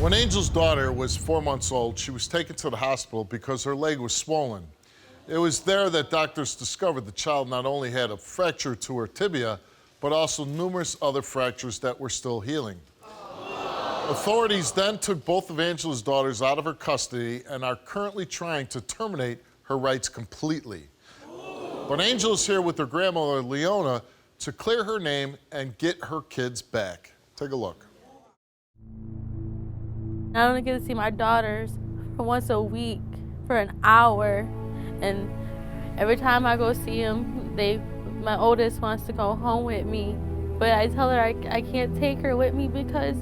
When Angel's daughter was 4 months old, she was taken to the hospital because her leg was swollen. It was there that doctors discovered the child not only had a fracture to her tibia, but also numerous other fractures that were still healing. Authorities then took both of Angela's daughters out of her custody and are currently trying to terminate her rights completely. But Angel's here with her grandmother, Leona, to clear her name and get her kids back. Take a look. I only get to see my daughters once a week for an hour, and every time I go see them, my oldest wants to go home with me, but I tell her I can't take her with me because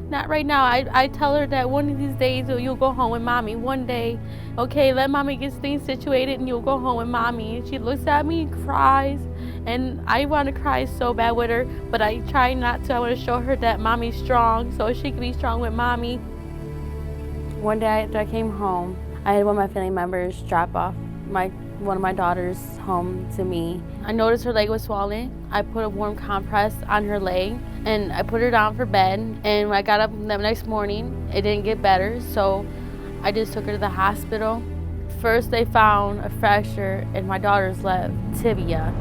not right now. I tell her that one of these days you'll go home with mommy. One day, okay, let mommy get things situated and you'll go home with mommy. And she looks at me and cries, and I want to cry so bad with her, but I try not to. I want to show her that mommy's strong so she can be strong with mommy. One day after I came home, I had one of my family members drop off one of my daughters home to me. I noticed her leg was swollen. I put a warm compress on her leg and I put her down for bed. And when I got up the next morning, it didn't get better, so I just took her to the hospital. First, they found a fracture in my daughter's left tibia.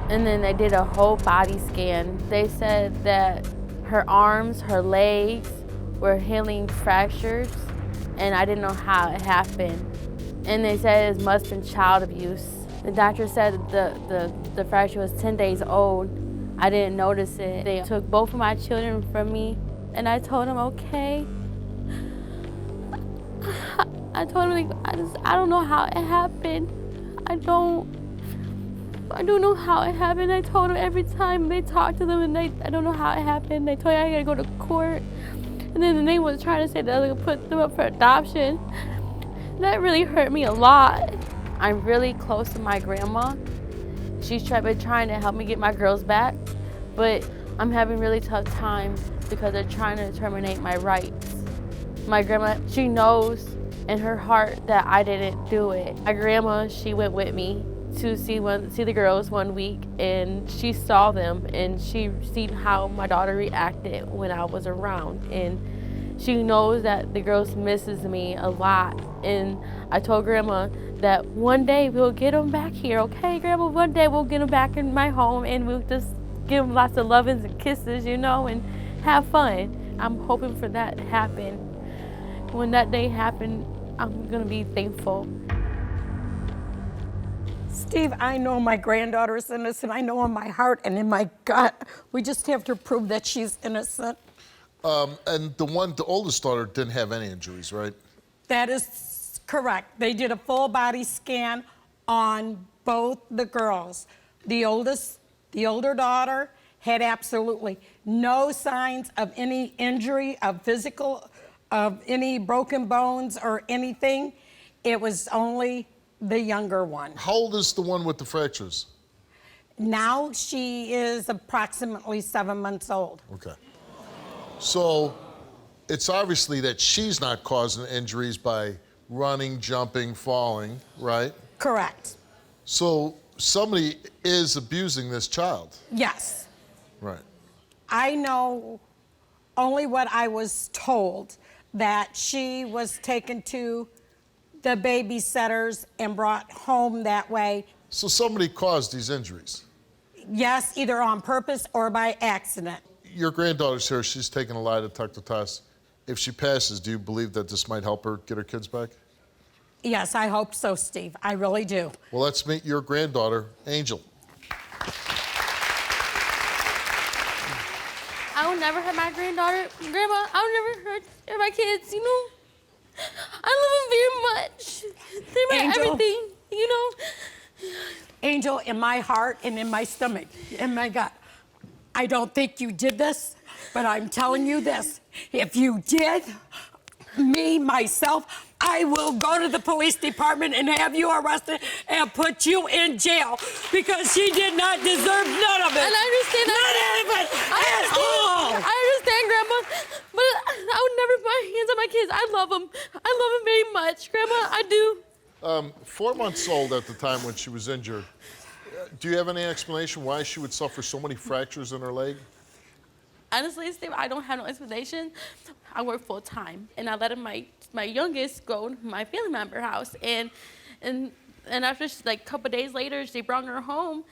And then they did a whole body scan. They said that her arms, her legs were healing fractures, and I didn't know how it happened. And they said it must have been child abuse. The doctor said the fracture was 10 days old. I didn't notice it. They took both of my children from me, and I told them, okay. I told them, I don't know how it happened. I don't know how it happened. I told them every time they talked to them, and I don't know how it happened. They told me I gotta go to court. And then they was trying to say that I was gonna put them up for adoption. That really hurt me a lot. I'm really close to my grandma. She's been trying to help me get my girls back, but I'm having really tough time because they're trying to terminate my rights. My grandma, she knows in her heart that I didn't do it. My grandma, she went with me to see the girls one week, and she saw them, and she seen how my daughter reacted when I was around, and she knows that the girls misses me a lot. And I told Grandma that one day we'll get them back here, okay, Grandma? One day we'll get them back in my home, and we'll just give them lots of lovings and kisses, you know, and have fun. I'm hoping for that to happen. When that day happens, I'm gonna be thankful. Steve, I know my granddaughter is innocent. I know in my heart and in my gut. We just have to prove that she's innocent. And the oldest daughter didn't have any injuries, right? That is correct. They did a full body scan on both the girls. The older daughter had absolutely no signs of any injury, of any broken bones or anything. It was only the younger one. How old is the one with the fractures? Now she is approximately 7 months old. Okay. So it's obviously that she's not causing injuries by running, jumping, falling, right? Correct. So somebody is abusing this child. Yes. Right. I know only what I was told, that she was taken to the babysitters and brought home that way. So somebody caused these injuries? Yes, either on purpose or by accident. Your granddaughter's here. She's taking a lie detector test. If she passes, do you believe that this might help her get her kids back? Yes, I hope so, Steve. I really do. Well, let's meet your granddaughter, Angel. I will never hurt my granddaughter. Grandma, I'll never hurt my kids, you know? I love them very much. They're my Angel. everything, you know? Angel, in my heart and in my stomach, in my gut, I don't think you did this, but I'm telling you this. If you did, myself, I will go to the police department and have you arrested and put you in jail because she did not deserve none of it. And I understand that. None of it at all. I understand, Grandma, but I would never put my hands on my kids. I love them. I love them very much, Grandma. I do. 4 months old at the time when she was injured. Do you have any explanation why she would suffer so many fractures in her leg? Honestly, Steve, I don't have no explanation. I work full time, and I let my youngest go to my family member house, and after like a couple days later, they brought her home,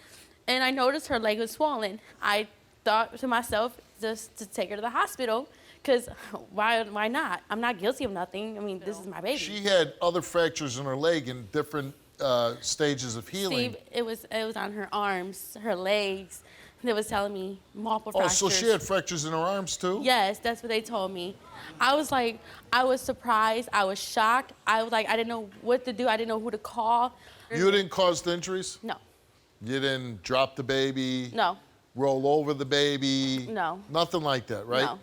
and I noticed her leg was swollen. I thought to myself just to take her to the hospital, because why not? I'm not guilty of nothing. I mean, this is my baby. She had other fractures in her leg in different stages of healing. Steve, it was on her arms, her legs. They was telling me multiple fractures. Oh, so she had fractures in her arms too? Yes, that's what they told me. I was surprised. I was shocked. I didn't know what to do. I didn't know who to call. You didn't cause the injuries? No. You didn't drop the baby? No. Roll over the baby? No. Nothing like that, right?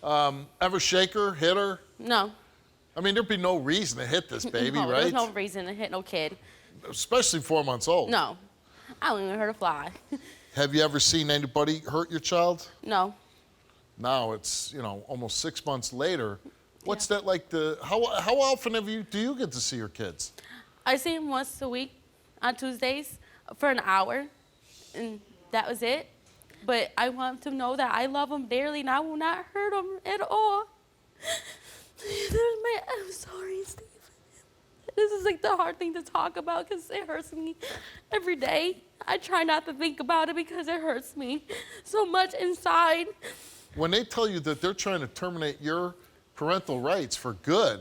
No. Ever shake her, hit her? No. I mean, there'd be no reason to hit this baby, No, right? there's no reason to hit no kid. Especially 4 months old. No. I don't even hurt a fly. Have you ever seen anybody hurt your child? No. Now it's, almost 6 months later. What's that like how often do you get to see your kids? I see him once a week on Tuesdays for an hour, and that was it. But I want him to know that I love him dearly, and I will not hurt him at all. I'm sorry, Steve. This is like the hard thing to talk about because it hurts me every day. I try not to think about it because it hurts me so much inside. When they tell you that they're trying to terminate your parental rights for good,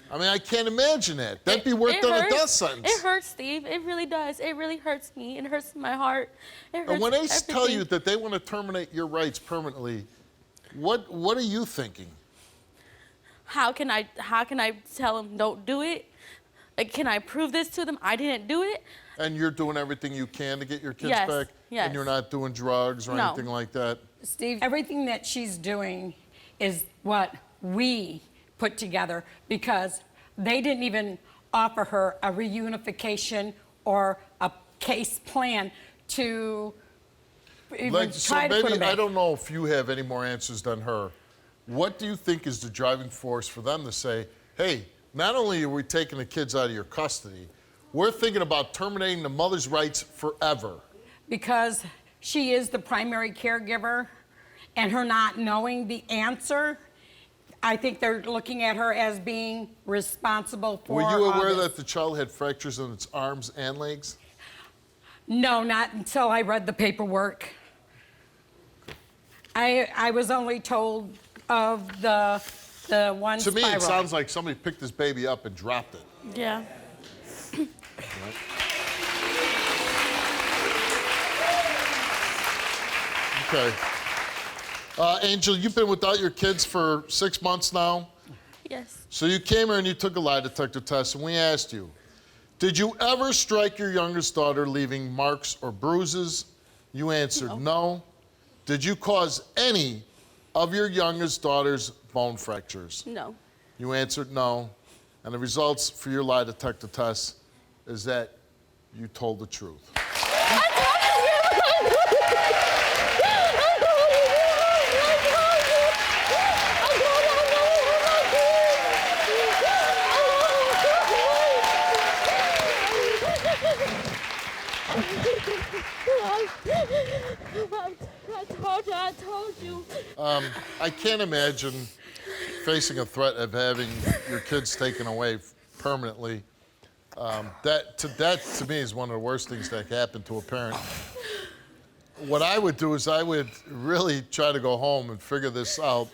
I mean, I can't imagine that. That'd be worse than a death sentence. It hurts, Steve. It really does. It really hurts me. It hurts my heart. It hurts And when they everything. tell you that they want to terminate your rights permanently, what are you thinking? How can I tell them don't do it? Like, can I prove this to them? I didn't do it. And you're doing everything you can to get your kids Yes, back? yes. And you're not doing drugs or No. anything like that? Steve, everything that she's doing is what we put together because they didn't even offer her a reunification or a case plan to even try to put her back. I don't know if you have any more answers than her. What do you think is the driving force for them to say, hey, not only are we taking the kids out of your custody, we're thinking about terminating the mother's rights forever? Because she is the primary caregiver and her not knowing the answer, I think they're looking at her as being responsible for Were you aware all this. that the child had fractures in its arms and legs? No, not until I read the paperwork. I was only told of the one To me, spiral. it sounds like somebody picked this baby up and dropped it. Yeah. Okay. Angel, you've been without your kids for 6 months now. Yes. So you came here and you took a lie detector test, and we asked you, did you ever strike your youngest daughter, leaving marks or bruises? You answered no. Did you cause any of your youngest daughter's bone fractures? No. You answered no. And the results for your lie detector test is that you told the truth. I told you. I can't imagine facing a threat of having your kids taken away permanently. That to me is one of the worst things that can happen to a parent. What I would do is I would really try to go home and figure this out,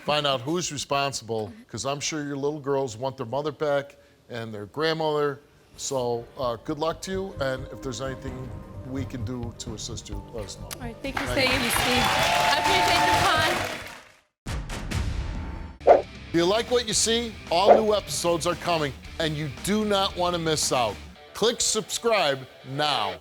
find out who's responsible, because I'm sure your little girls want their mother back and their grandmother. So good luck to you, and if there's anything we can do to assist you, let us know. All right, thank you, Thank Steve. you. I appreciate your time. If you like what you see, all new episodes are coming, and you do not want to miss out. Click subscribe now.